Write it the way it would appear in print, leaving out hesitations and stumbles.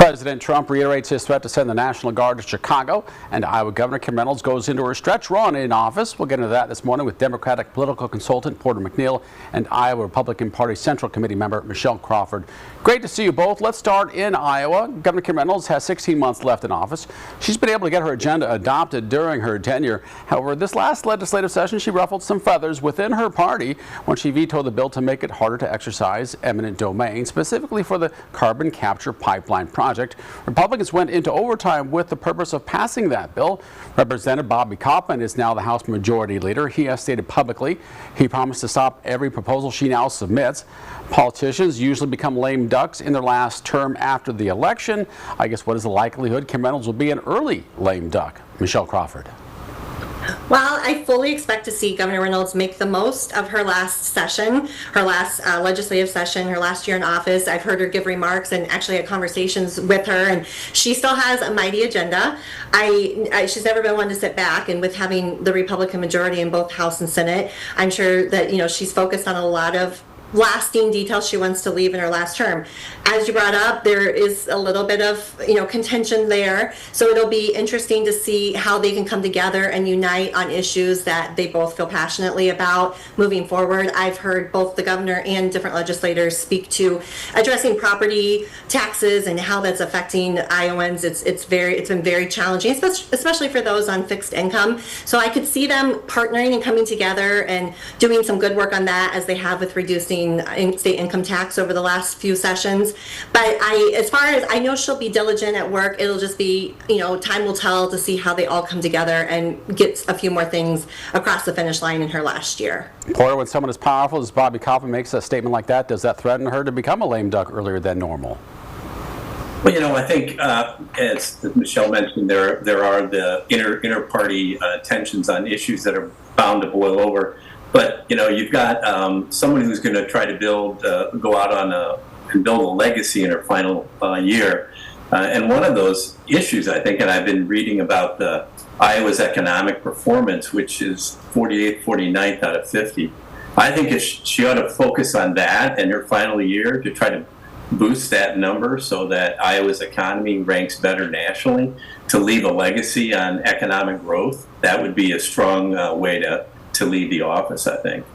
President Trump reiterates his threat to send the National Guard to Chicago, and Iowa Governor Kim Reynolds goes into her stretch run in office. We'll get into that this morning with Democratic political consultant Porter McNeil and Iowa Republican Party Central Committee member Michelle Crawford. Great to see you both. Let's start in Iowa. Governor Kim Reynolds has 16 months left in office. She's been able to get her agenda adopted during her tenure. However, this last legislative session, she ruffled some feathers within her party when she vetoed the bill to make it harder to exercise eminent domain, specifically for the carbon capture pipeline project. Republicans went into overtime with the purpose of passing that bill. Representative Bobby Kaufman is now the House Majority Leader. He has stated publicly he promised to stop every proposal she now submits. Politicians usually become lame ducks in their last term after the election. I guess what is the likelihood Kim Reynolds will be an early lame duck? Michelle Crawford. Well, I fully expect to see Governor Reynolds make the most of her last session, her last legislative session, her last year in office. I've heard her give remarks and actually had conversations with her, and she still has a mighty agenda. She's never been one to sit back, and with having the Republican majority in both House and Senate, I'm sure that she's focused on a lot of lasting details she wants to leave in her last term. As you brought up, there is a little bit of contention there, so it'll be interesting to see how they can come together and unite on issues that they both feel passionately about moving forward. I've heard both the governor and different legislators speak to addressing property taxes and how that's affecting Iowans. It's been very challenging, especially for those on fixed income. So I could see them partnering and coming together and doing some good work on that, as they have with reducing state income tax over the last few sessions. But as far as I know, she'll be diligent at work. It'll just be, time will tell to see how they all come together and get a few more things across the finish line in her last year. Porter, when someone as powerful as Bobby Kaufman makes a statement like that, does that threaten her to become a lame duck earlier than normal? Well, I think, as Michelle mentioned, there are the inter-party tensions on issues that are bound to boil over. But you've got someone who's going to try to go out and build a legacy in her final year. And one of those issues, I think, and I've been reading about Iowa's economic performance, which is 48th, 49th out of 50. I think she ought to focus on that in her final year to try to boost that number so that Iowa's economy ranks better nationally, to leave a legacy on economic growth. That would be a strong way to leave the office, I think.